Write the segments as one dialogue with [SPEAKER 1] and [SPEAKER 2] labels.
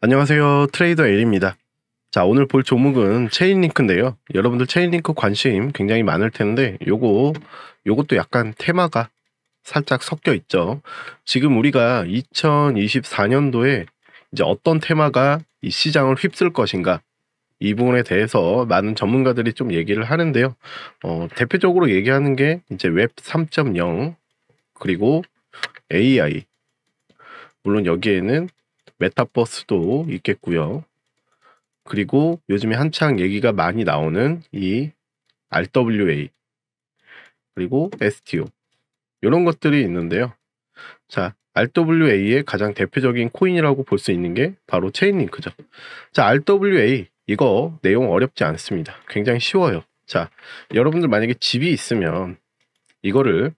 [SPEAKER 1] 안녕하세요. 트레이더 L입니다. 자, 오늘 볼 종목은 체인링크인데요. 여러분들 체인링크 관심 굉장히 많을 텐데 요것도 약간 테마가 살짝 섞여 있죠. 지금 우리가 2024년도에 이제 어떤 테마가 이 시장을 휩쓸 것인가, 이 부분에 대해서 많은 전문가들이 좀 얘기를 하는데요. 대표적으로 얘기하는 게 이제 웹 3.0 그리고 AI, 물론 여기에는 메타버스도 있겠고요. 그리고 요즘에 한창 얘기가 많이 나오는 이 RWA 그리고 STO 이런 것들이 있는데요. 자, RWA의 가장 대표적인 코인이라고 볼 수 있는 게 바로 체인링크죠. 자, RWA 이거 내용 어렵지 않습니다. 굉장히 쉬워요. 자, 여러분들 만약에 집이 있으면 이거를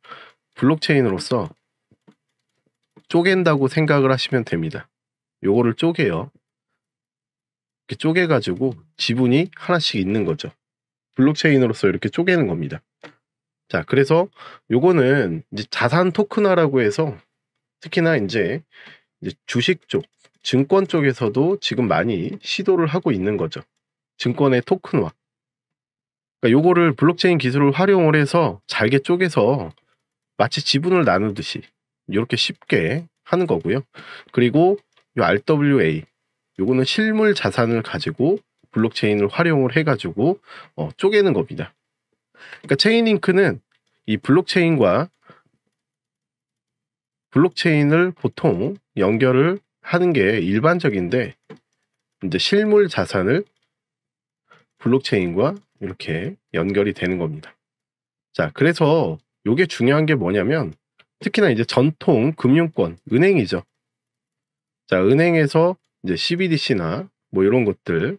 [SPEAKER 1] 블록체인으로서 쪼갠다고 생각을 하시면 됩니다. 요거를 쪼개요. 이렇게 쪼개가지고 지분이 하나씩 있는 거죠. 블록체인으로서 이렇게 쪼개는 겁니다. 자, 그래서 요거는 이제 자산 토큰화라고 해서 특히나 이제 주식 쪽, 증권 쪽에서도 지금 많이 시도를 하고 있는 거죠. 증권의 토큰화. 그러니까 요거를 블록체인 기술을 활용을 해서 잘게 쪼개서 마치 지분을 나누듯이 이렇게 쉽게 하는 거고요. 그리고 요 RWA, 요거는 실물 자산을 가지고 블록체인을 활용을 해가지고 쪼개는 겁니다. 그러니까 체인링크는 이 블록체인을 보통 연결을 하는 게 일반적인데, 이제 실물 자산을 블록체인과 이렇게 연결이 되는 겁니다. 자, 그래서 요게 중요한 게 뭐냐면, 특히나 이제 전통 금융권, 은행이죠. 자, 은행에서 이제 CBDC나 뭐 이런 것들,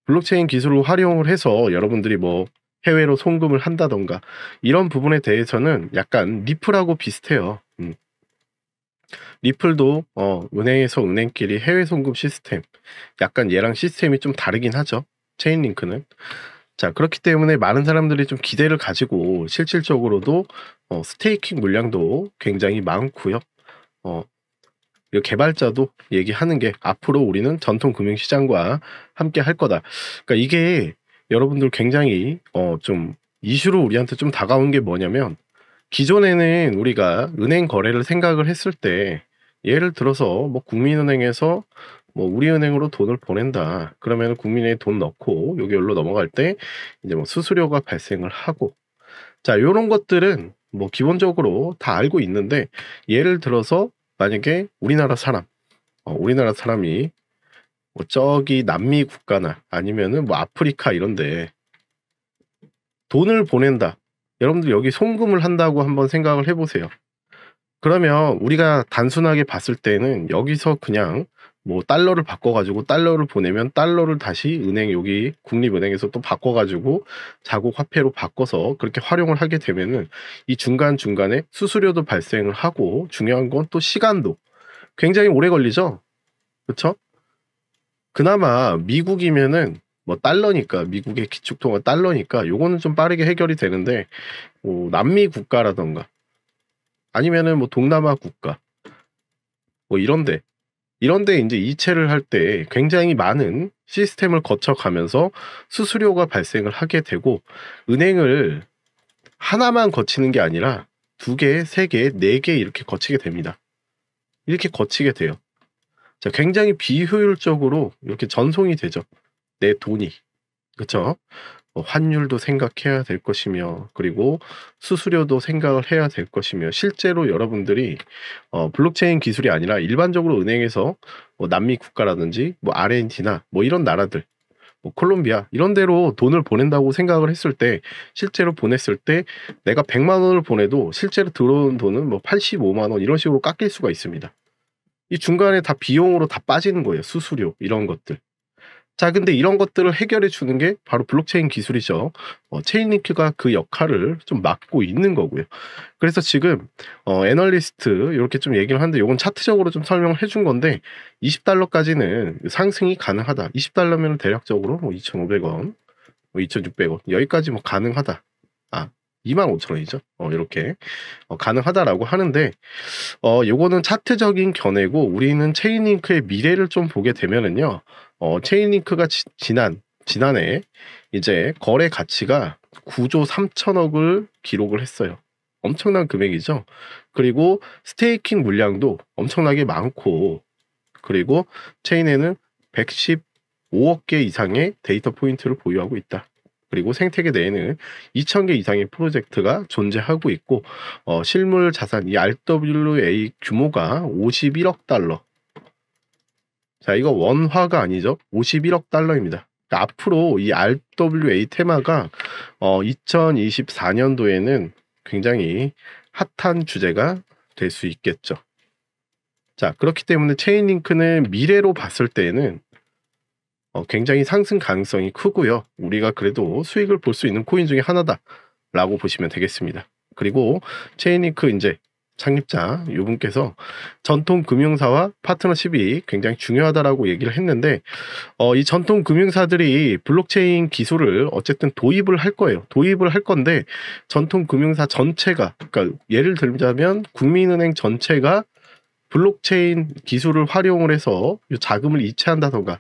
[SPEAKER 1] 블록체인 기술을 활용을 해서 여러분들이 뭐 해외로 송금을 한다던가 이런 부분에 대해서는 약간 리플하고 비슷해요. 리플도 은행에서 은행끼리 해외 송금 시스템, 약간 얘랑 시스템이 좀 다르긴 하죠. 체인링크는. 자, 그렇기 때문에 많은 사람들이 좀 기대를 가지고 실질적으로도 스테이킹 물량도 굉장히 많고요. 이 개발자도 얘기하는 게 앞으로 우리는 전통 금융시장과 함께 할 거다. 그러니까 이게 여러분들 굉장히 좀 이슈로 우리한테 좀 다가온 게 뭐냐면, 기존에는 우리가 은행 거래를 생각을 했을 때 예를 들어서 뭐 국민은행에서 뭐 우리은행으로 돈을 보낸다. 그러면 국민은행에 돈 넣고 여기 여기로 넘어갈 때 이제 뭐 수수료가 발생을 하고, 자, 요런 것들은 뭐 기본적으로 다 알고 있는데, 예를 들어서 만약에 우리나라 사람이 뭐 저기 남미 국가나 아니면은 뭐 아프리카 이런데 돈을 보낸다. 여러분들 여기 송금을 한다고 한번 생각을 해보세요. 그러면 우리가 단순하게 봤을 때는 여기서 그냥 뭐 달러를 바꿔가지고 달러를 보내면 달러를 다시 은행, 여기 국립은행에서 또 바꿔가지고 자국 화폐로 바꿔서 그렇게 활용을 하게 되면은 이 중간중간에 수수료도 발생을 하고, 중요한 건 또 시간도 굉장히 오래 걸리죠. 그쵸? 그나마 미국이면은 뭐 달러니까, 미국의 기축통화 달러니까 요거는 좀 빠르게 해결이 되는데, 뭐 남미 국가라던가 아니면은 뭐 동남아 국가 뭐 이런데 이제 이체를 할 때 굉장히 많은 시스템을 거쳐가면서 수수료가 발생을 하게 되고, 은행을 하나만 거치는 게 아니라 두 개, 세 개, 네 개 이렇게 거치게 됩니다. 이렇게 거치게 돼요. 자, 굉장히 비효율적으로 이렇게 전송이 되죠. 내 돈이. 그쵸? 환율도 생각해야 될 것이며, 그리고 수수료도 생각을 해야 될 것이며, 실제로 여러분들이 블록체인 기술이 아니라 일반적으로 은행에서 뭐 남미 국가라든지 뭐 아르헨티나 뭐 이런 나라들, 뭐 콜롬비아 이런 데로 돈을 보낸다고 생각을 했을 때, 실제로 보냈을 때 내가 100만 원을 보내도 실제로 들어온 돈은 뭐 85만 원 이런 식으로 깎일 수가 있습니다. 이 중간에 다 비용으로 다 빠지는 거예요. 수수료 이런 것들. 자, 근데 이런 것들을 해결해 주는 게 바로 블록체인 기술이죠. 체인링크가 그 역할을 좀 맡고 있는 거고요. 그래서 지금 애널리스트 이렇게 좀 얘기를 하는데, 요건 차트적으로 좀 설명을 해준 건데, $20까지는 상승이 가능하다. $20면 대략적으로 뭐 2,500원, 뭐 2,600원 여기까지 뭐 가능하다. 25,000원이죠. 이렇게 가능하다라고 하는데 요거는 차트적인 견해고 우리는 체인링크의 미래를 좀 보게 되면은요. 체인링크가 지난해 이제 거래 가치가 9조 3천억을 기록을 했어요. 엄청난 금액이죠. 그리고 스테이킹 물량도 엄청나게 많고 그리고 체인에는 115억 개 이상의 데이터 포인트를 보유하고 있다. 그리고 생태계 내에는 2,000개 이상의 프로젝트가 존재하고 있고 실물 자산 이 RWA 규모가 51억 달러. 자, 이거 원화가 아니죠. 51억 달러입니다. 그러니까 앞으로 이 RWA 테마가 2024년도에는 굉장히 핫한 주제가 될 수 있겠죠. 자, 그렇기 때문에 체인링크는 미래로 봤을 때는 굉장히 상승 가능성이 크고요. 우리가 그래도 수익을 볼 수 있는 코인 중에 하나다라고 보시면 되겠습니다. 그리고 체인링크 이제 창립자 이분께서 전통 금융사와 파트너십이 굉장히 중요하다라고 얘기를 했는데 이 전통 금융사들이 블록체인 기술을 어쨌든 도입을 할 거예요. 도입을 할 건데 전통 금융사 전체가 그러니까 예를 들자면 국민은행 전체가 블록체인 기술을 활용을 해서 자금을 이체한다던가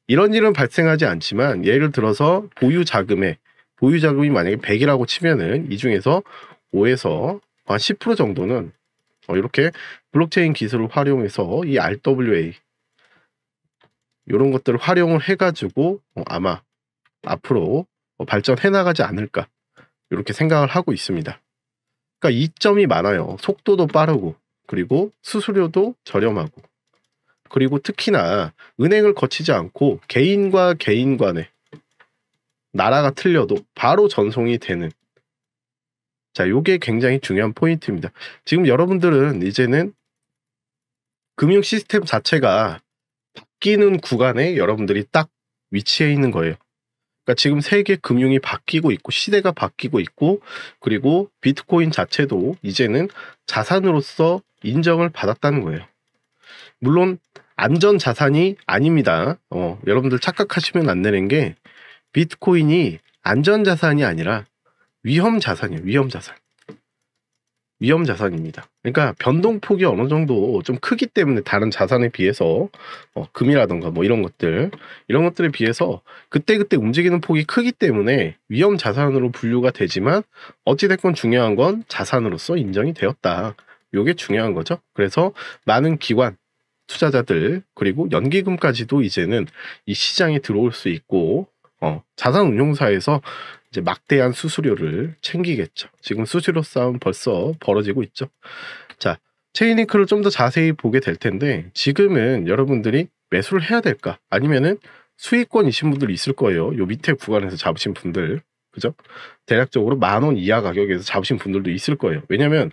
[SPEAKER 1] 이런 일은 발생하지 않지만 예를 들어서 보유 자금이 만약에 100이라고 치면은 이 중에서 5에서 한 10% 정도는 이렇게 블록체인 기술을 활용해서 이 RWA 이런 것들을 활용을 해가지고 아마 앞으로 발전해 나가지 않을까 이렇게 생각을 하고 있습니다. 그러니까 이점이 많아요. 속도도 빠르고 그리고 수수료도 저렴하고 그리고 특히나 은행을 거치지 않고 개인과 개인 간에 나라가 틀려도 바로 전송이 되는 자, 요게 굉장히 중요한 포인트입니다. 지금 여러분들은 이제는 금융 시스템 자체가 바뀌는 구간에 여러분들이 딱 위치해 있는 거예요. 그러니까 지금 세계 금융이 바뀌고 있고 시대가 바뀌고 있고 그리고 비트코인 자체도 이제는 자산으로서 인정을 받았다는 거예요. 물론 안전 자산이 아닙니다. 여러분들 착각하시면 안 되는 게 비트코인이 안전 자산이 아니라 위험 자산이에요. 위험 자산입니다. 그러니까 변동폭이 어느 정도 좀 크기 때문에 다른 자산에 비해서 금이라던가 뭐 이런 것들에 비해서 그때그때 움직이는 폭이 크기 때문에 위험 자산으로 분류가 되지만 어찌됐건 중요한 건 자산으로서 인정이 되었다. 요게 중요한 거죠. 그래서 많은 기관 투자자들 그리고 연기금까지도 이제는 이 시장에 들어올 수 있고 자산운용사에서 이제 막대한 수수료를 챙기겠죠. 지금 수수료 싸움 벌써 벌어지고 있죠. 자, 체인링크를 좀 더 자세히 보게 될 텐데 지금은 여러분들이 매수를 해야 될까? 아니면은 수익권이신 분들 있을 거예요. 요 밑에 구간에서 잡으신 분들, 그죠? 대략적으로 10,000원 이하 가격에서 잡으신 분들도 있을 거예요. 왜냐면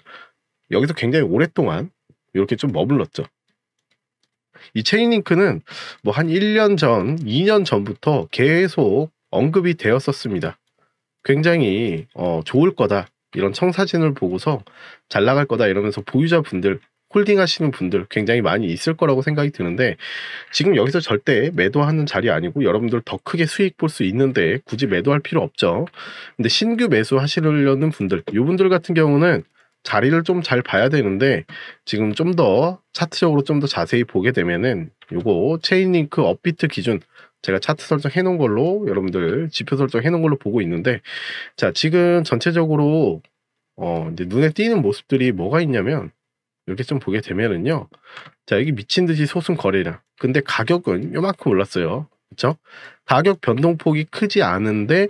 [SPEAKER 1] 여기서 굉장히 오랫동안 이렇게 좀 머물렀죠. 이 체인링크는 뭐 한 1년 전, 2년 전부터 계속 언급이 되었었습니다. 굉장히 좋을 거다. 이런 청사진을 보고서 잘 나갈 거다 이러면서 보유자분들, 홀딩 하시는 분들 굉장히 많이 있을 거라고 생각이 드는데 지금 여기서 절대 매도하는 자리 아니고 여러분들 더 크게 수익 볼 수 있는데 굳이 매도할 필요 없죠. 근데 신규 매수 하시려는 분들, 이분들 같은 경우는 자리를 좀 잘 봐야 되는데 지금 좀 더 차트적으로 좀 더 자세히 보게 되면은 요거 체인링크 업비트 기준 제가 차트 설정해 놓은 걸로 여러분들 지표 설정해 놓은 걸로 보고 있는데 자, 지금 전체적으로 이제 눈에 띄는 모습들이 뭐가 있냐면 이렇게 좀 보게 되면은요. 자, 여기 미친 듯이 소승 거래량. 근데 가격은 요만큼 올랐어요. 그렇죠? 가격 변동폭이 크지 않은데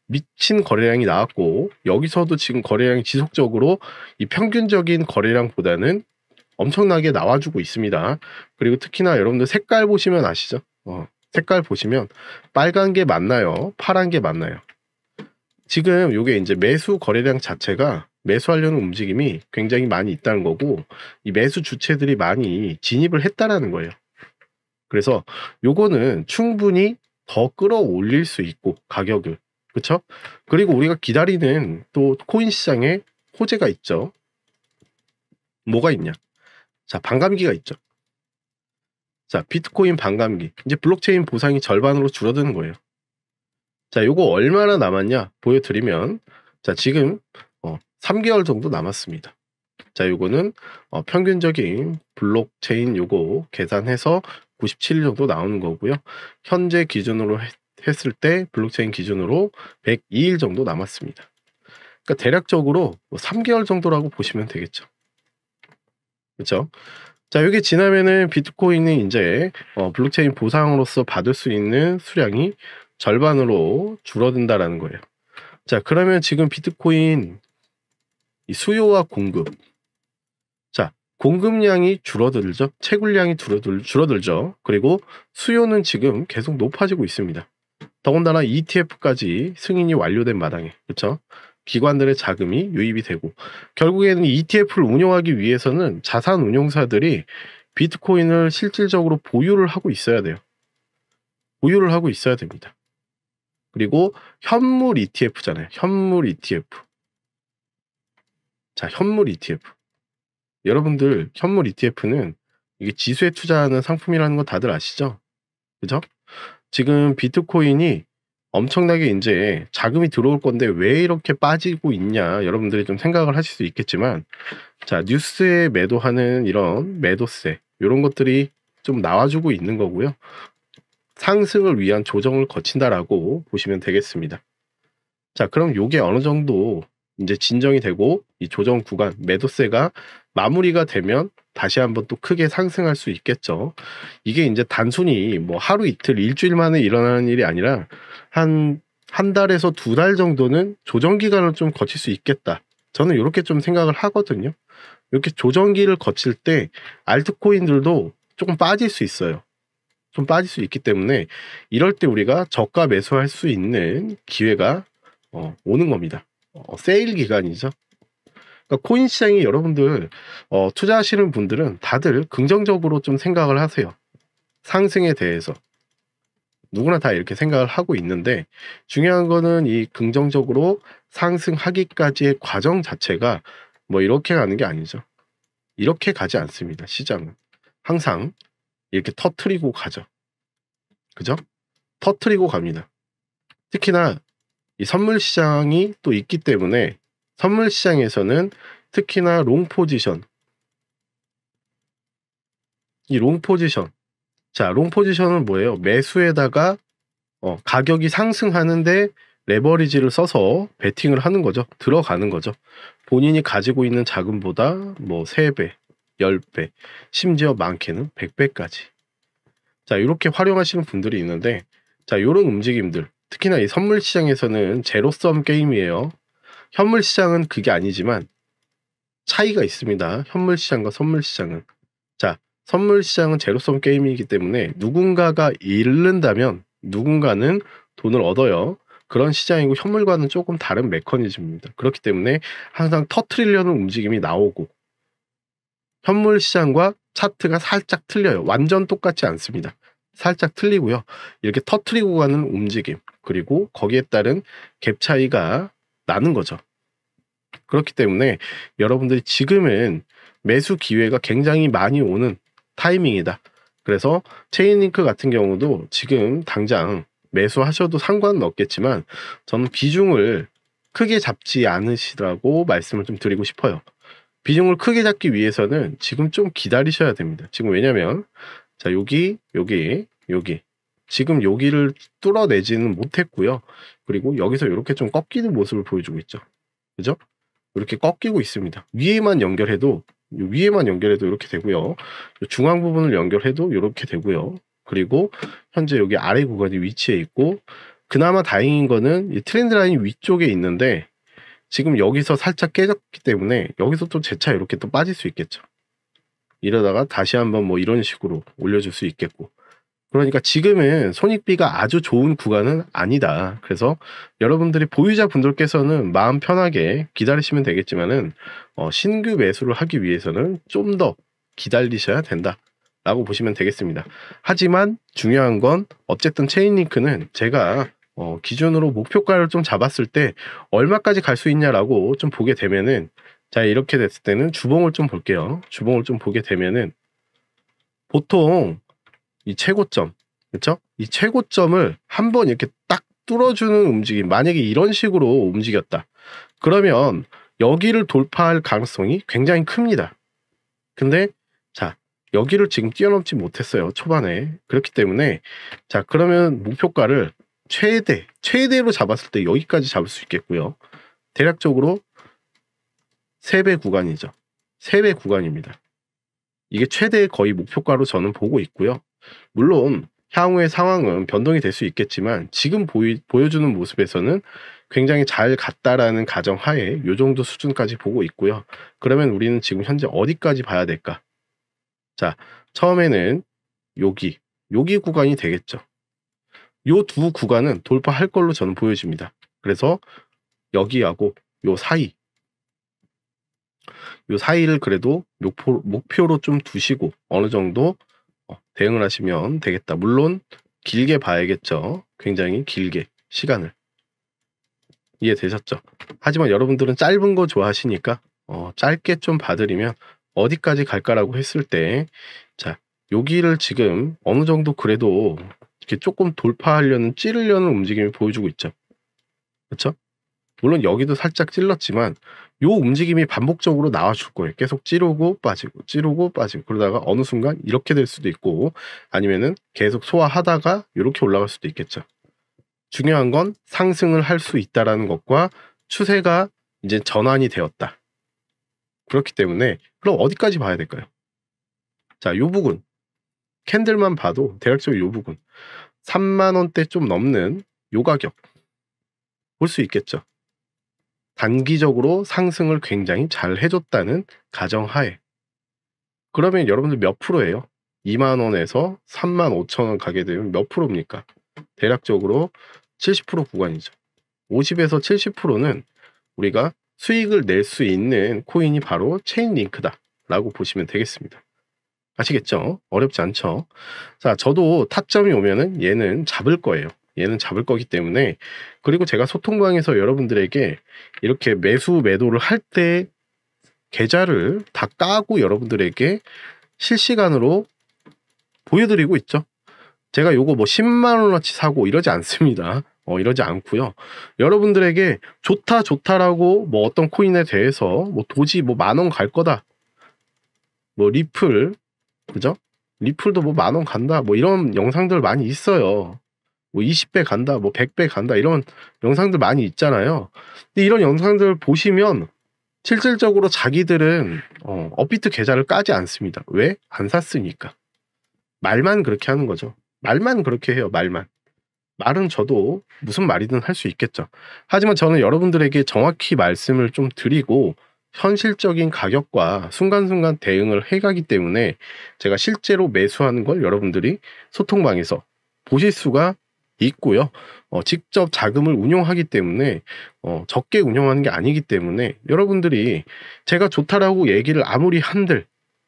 [SPEAKER 1] 미친 거래량이 나왔고 여기서도 지금 거래량이 지속적으로 이 평균적인 거래량보다는 엄청나게 나와주고 있습니다. 그리고 특히나 여러분들 색깔 보시면 아시죠? 색깔 보시면 빨간 게 맞나요? 파란 게 맞나요? 지금 요게 이제 매수 거래량 자체가 매수하려는 움직임이 굉장히 많이 있다는 거고 이 매수 주체들이 많이 진입을 했다라는 거예요. 그래서 요거는 충분히 더 끌어올릴 수 있고 가격을 그렇죠? 그리고 우리가 기다리는 또 코인 시장에 호재가 있죠. 뭐가 있냐? 자, 반감기가 있죠. 자, 비트코인 반감기. 이제 블록체인 보상이 절반으로 줄어드는 거예요. 자, 요거 얼마나 남았냐 보여드리면 자, 지금 3개월 정도 남았습니다. 자, 요거는 평균적인 블록체인 요거 계산해서 97일 정도 나오는 거고요. 현재 기준으로 했을 때 블록체인 기준으로 102일 정도 남았습니다. 그러니까 대략적으로 3개월 정도라고 보시면 되겠죠. 그렇죠? 자, 여기 지나면은 비트코인은 이제 블록체인 보상으로서 받을 수 있는 수량이 절반으로 줄어든다라는 거예요. 자, 그러면 지금 비트코인 이 수요와 공급, 자, 공급량이 줄어들죠. 채굴량이 줄어들죠. 그리고 수요는 지금 계속 높아지고 있습니다. 더군다나 ETF까지 승인이 완료된 마당에, 그렇죠? 기관들의 자금이 유입이 되고, 결국에는 ETF를 운영하기 위해서는 자산 운용사들이 비트코인을 실질적으로 보유를 하고 있어야 돼요. 보유를 하고 있어야 됩니다. 그리고 현물 ETF잖아요. 현물 ETF. 자, 현물 ETF. 여러분들 현물 ETF는 이게 지수에 투자하는 상품이라는 거 다들 아시죠? 그죠? 지금 비트코인이 엄청나게 이제 자금이 들어올 건데 왜 이렇게 빠지고 있냐, 여러분들이 좀 생각을 하실 수 있겠지만, 자, 뉴스에 매도하는 이런 매도세, 이런 것들이 좀 나와주고 있는 거고요. 상승을 위한 조정을 거친다라고 보시면 되겠습니다. 자, 그럼 요게 어느 정도 이제 진정이 되고 이 조정 구간 매도세가 마무리가 되면 다시 한번 또 크게 상승할 수 있겠죠. 이게 이제 단순히 뭐 하루 이틀 일주일 만에 일어나는 일이 아니라 한 달에서 2달 정도는 조정 기간을 좀 거칠 수 있겠다. 저는 이렇게 좀 생각을 하거든요. 이렇게 조정기를 거칠 때 알트코인들도 조금 빠질 수 있어요. 좀 빠질 수 있기 때문에 이럴 때 우리가 저가 매수할 수 있는 기회가 오는 겁니다. 세일 기간이죠. 그러니까 코인 시장이 여러분들 투자하시는 분들은 다들 긍정적으로 좀 생각을 하세요. 상승에 대해서 누구나 다 이렇게 생각을 하고 있는데, 중요한 거는 이 긍정적으로 상승하기까지의 과정 자체가 뭐 이렇게 가는 게 아니죠. 이렇게 가지 않습니다. 시장은 항상 이렇게 터트리고 가죠. 그죠? 터트리고 갑니다. 특히나 이 선물 시장이 또 있기 때문에 선물 시장에서는 특히나 롱 포지션, 이 롱 포지션, 자, 롱 포지션은 뭐예요? 매수에다가 가격이 상승하는데 레버리지를 써서 베팅을 하는 거죠. 들어가는 거죠. 본인이 가지고 있는 자금보다 뭐 3배, 10배, 심지어 많게는 100배까지. 자, 이렇게 활용하시는 분들이 있는데, 자, 이런 움직임들, 특히나 이 선물 시장에서는 제로섬 게임이에요. 현물 시장은 그게 아니지만 차이가 있습니다. 현물 시장과 선물 시장은. 자, 선물 시장은 제로섬 게임이기 때문에 누군가가 잃는다면 누군가는 돈을 얻어요. 그런 시장이고, 현물과는 조금 다른 메커니즘입니다. 그렇기 때문에 항상 터트리려는 움직임이 나오고, 현물 시장과 차트가 살짝 틀려요. 완전 똑같지 않습니다. 살짝 틀리고요. 이렇게 터트리고 가는 움직임, 그리고 거기에 따른 갭 차이가 나는 거죠. 그렇기 때문에 여러분들이 지금은 매수 기회가 굉장히 많이 오는 타이밍이다. 그래서 체인링크 같은 경우도 지금 당장 매수하셔도 상관은 없겠지만 저는 비중을 크게 잡지 않으시라고 말씀을 좀 드리고 싶어요. 비중을 크게 잡기 위해서는 지금 좀 기다리셔야 됩니다. 지금 왜냐면, 자, 여기 지금 여기를 뚫어내지는 못했고요. 그리고 여기서 이렇게 좀 꺾이는 모습을 보여주고 있죠. 그죠? 이렇게 꺾이고 있습니다. 위에만 연결해도 이렇게 되고요. 중앙 부분을 연결해도 이렇게 되고요. 그리고 현재 여기 아래 구간이 위치해 있고, 그나마 다행인 거는 이 트렌드 라인 위쪽에 있는데 지금 여기서 살짝 깨졌기 때문에 여기서 또 재차 이렇게 또 빠질 수 있겠죠. 이러다가 다시 한번 뭐 이런 식으로 올려줄 수 있겠고. 그러니까 지금은 손익비가 아주 좋은 구간은 아니다. 그래서 여러분들이 보유자분들께서는 마음 편하게 기다리시면 되겠지만은 신규 매수를 하기 위해서는 좀 더 기다리셔야 된다 라고 보시면 되겠습니다. 하지만 중요한 건 어쨌든 체인링크는 제가 기준으로 목표가를 좀 잡았을 때 얼마까지 갈 수 있냐라고 좀 보게 되면은, 자, 이렇게 됐을 때는 주봉을 좀 볼게요. 주봉을 좀 보게 되면은 보통 이 최고점, 그렇죠? 이 최고점을 한번 이렇게 딱 뚫어주는 움직임, 만약에 이런 식으로 움직였다. 그러면 여기를 돌파할 가능성이 굉장히 큽니다. 근데 자, 여기를 지금 뛰어넘지 못했어요, 초반에. 그렇기 때문에 자, 그러면 목표가를 최대로 잡았을 때 여기까지 잡을 수 있겠고요. 대략적으로 3배 구간이죠. 3배 구간입니다. 이게 최대의 거의 목표가로 저는 보고 있고요. 물론 향후의 상황은 변동이 될 수 있겠지만 지금 보여주는 모습에서는 굉장히 잘 갔다라는 가정하에 이 정도 수준까지 보고 있고요. 그러면 우리는 지금 현재 어디까지 봐야 될까? 자, 처음에는 여기 구간이 되겠죠. 요 두 구간은 돌파할 걸로 저는 보여집니다. 그래서 여기하고 요 사이를 그래도 목표로 좀 두시고 어느 정도 대응을 하시면 되겠다. 물론 길게 봐야겠죠. 굉장히 길게 시간을. 이해되셨죠? 하지만 여러분들은 짧은 거 좋아하시니까 짧게 좀 봐드리면 어디까지 갈까라고 했을 때 자, 여기를 지금 어느 정도 그래도 이렇게 조금 돌파하려는 찌르려는 움직임을 보여주고 있죠. 그렇죠? 물론 여기도 살짝 찔렀지만 요 움직임이 반복적으로 나와줄 거예요. 계속 찌르고 빠지고 찌르고 빠지고 그러다가 어느 순간 이렇게 될 수도 있고 아니면은 계속 소화하다가 이렇게 올라갈 수도 있겠죠. 중요한 건 상승을 할 수 있다라는 것과 추세가 이제 전환이 되었다. 그렇기 때문에 그럼 어디까지 봐야 될까요? 자, 요 부분 캔들만 봐도 대략적으로 요 부분 3만 원대 좀 넘는 요 가격 볼 수 있겠죠. 단기적으로 상승을 굉장히 잘 해줬다는 가정하에. 그러면 여러분들 몇 프로예요? 2만 원에서 3만 5천 원 가게 되면 몇 프로입니까? 대략적으로 70% 구간이죠. 50에서 70%는 우리가 수익을 낼 수 있는 코인이 바로 체인링크다 라고 보시면 되겠습니다. 아시겠죠? 어렵지 않죠? 자, 저도 타점이 오면은 얘는 잡을 거예요. 얘는 잡을 거기 때문에. 그리고 제가 소통방에서 여러분들에게 이렇게 매도를 할 때 계좌를 다 까고 여러분들에게 실시간으로 보여드리고 있죠. 제가 요거 뭐 10만 원어치 사고 이러지 않습니다. 이러지 않고요. 여러분들에게 좋다라고 뭐 어떤 코인에 대해서 뭐 도지 뭐 만 원 갈 거다. 뭐 리플, 그죠? 리플도 뭐 만 원 간다. 뭐 이런 영상들 많이 있어요. 뭐 20배 간다, 뭐 100배 간다 이런 영상들 많이 있잖아요. 근데 이런 영상들 보시면 실질적으로 자기들은 업비트 계좌를 까지 않습니다. 왜? 안 샀으니까. 말만 그렇게 하는 거죠. 말만 그렇게 해요. 말은 저도 무슨 말이든 할 수 있겠죠. 하지만 저는 여러분들에게 정확히 말씀을 좀 드리고 현실적인 가격과 순간순간 대응을 해가기 때문에 제가 실제로 매수하는 걸 여러분들이 소통방에서 보실 수가 있고요. 직접 자금을 운용하기 때문에 적게 운영하는 게 아니기 때문에 여러분들이 제가 좋다라고 얘기를 아무리 한들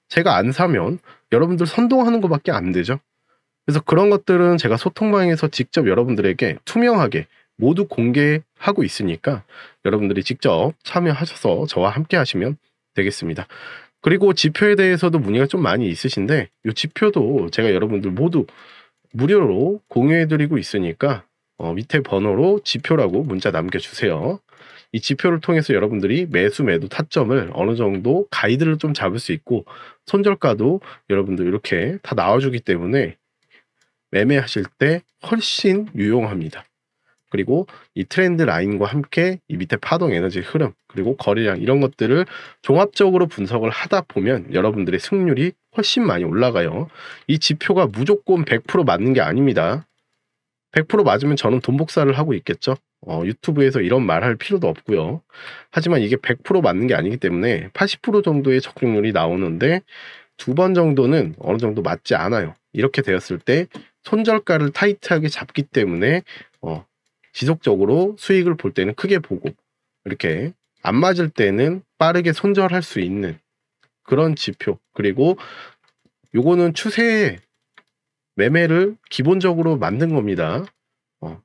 [SPEAKER 1] 제가 안 사면 여러분들 선동하는 것밖에 안 되죠. 그래서 그런 것들은 제가 소통방에서 직접 여러분들에게 투명하게 모두 공개하고 있으니까 여러분들이 직접 참여하셔서 저와 함께 하시면 되겠습니다. 그리고 지표에 대해서도 문의가 좀 많이 있으신데 이 지표도 제가 여러분들 모두 무료로 공유해드리고 있으니까 밑에 번호로 지표라고 문자 남겨주세요. 이 지표를 통해서 여러분들이 매도 타점을 어느 정도 가이드를 좀 잡을 수 있고 손절가도 여러분들 이렇게 다 나와주기 때문에 매매하실 때 훨씬 유용합니다. 그리고 이 트렌드 라인과 함께 이 밑에 파동 에너지 흐름 그리고 거래량 이런 것들을 종합적으로 분석을 하다 보면 여러분들의 승률이 훨씬 많이 올라가요. 이 지표가 무조건 100% 맞는 게 아닙니다. 100% 맞으면 저는 돈 복사를 하고 있겠죠. 유튜브에서 이런 말 할 필요도 없고요. 하지만 이게 100% 맞는 게 아니기 때문에 80% 정도의 적중률이 나오는데 2번 정도는 어느 정도 맞지 않아요. 이렇게 되었을 때 손절가를 타이트하게 잡기 때문에 지속적으로 수익을 볼 때는 크게 보고 이렇게 안 맞을 때는 빠르게 손절할 수 있는 그런 지표. 그리고 요거는 추세 매매를 기본적으로 만든 겁니다.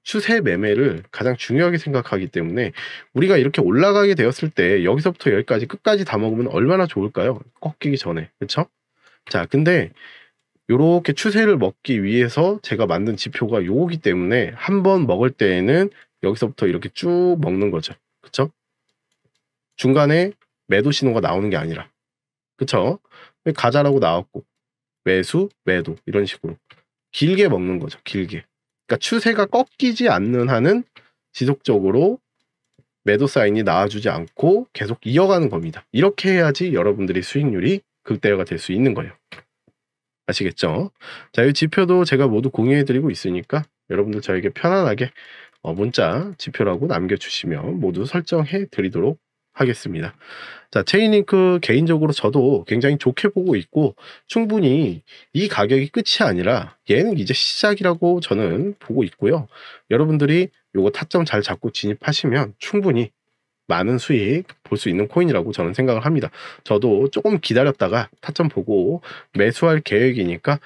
[SPEAKER 1] 추세 매매를 가장 중요하게 생각하기 때문에 우리가 이렇게 올라가게 되었을 때 여기서부터 여기까지 끝까지 다 먹으면 얼마나 좋을까요? 꺾이기 전에. 그렇죠? 자, 근데 요렇게 추세를 먹기 위해서 제가 만든 지표가 요거기 때문에 한번 먹을 때에는 여기서부터 이렇게 쭉 먹는 거죠. 그쵸? 중간에 매도 신호가 나오는 게 아니라. 그쵸? 가자라고 나왔고 매수, 매도 이런 식으로 길게 먹는 거죠. 길게. 그러니까 추세가 꺾이지 않는 한은 지속적으로 매도 사인이 나와주지 않고 계속 이어가는 겁니다. 이렇게 해야지 여러분들이 수익률이 극대화가 될 수 있는 거예요. 아시겠죠? 자, 이 지표도 제가 모두 공유해드리고 있으니까 여러분들 저에게 편안하게 문자 지표라고 남겨주시면 모두 설정해 드리도록 하겠습니다. 자, 체인링크 개인적으로 저도 굉장히 좋게 보고 있고 충분히 이 가격이 끝이 아니라 얘는 이제 시작이라고 저는 보고 있고요. 여러분들이 요거 타점 잘 잡고 진입하시면 충분히 많은 수익 볼 수 있는 코인이라고 저는 생각을 합니다. 저도 조금 기다렸다가 타점 보고 매수할 계획이니까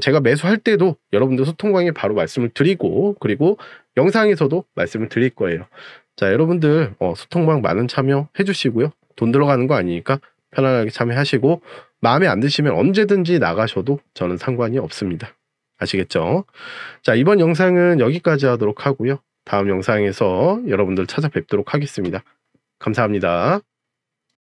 [SPEAKER 1] 제가 매수할 때도 여러분들 소통방에 바로 말씀을 드리고 그리고 영상에서도 말씀을 드릴 거예요. 자, 여러분들 소통방 많은 참여 해주시고요. 돈 들어가는 거 아니니까 편안하게 참여하시고 마음에 안 드시면 언제든지 나가셔도 저는 상관이 없습니다. 아시겠죠? 자, 이번 영상은 여기까지 하도록 하고요. 다음 영상에서 여러분들 찾아뵙도록 하겠습니다. 감사합니다.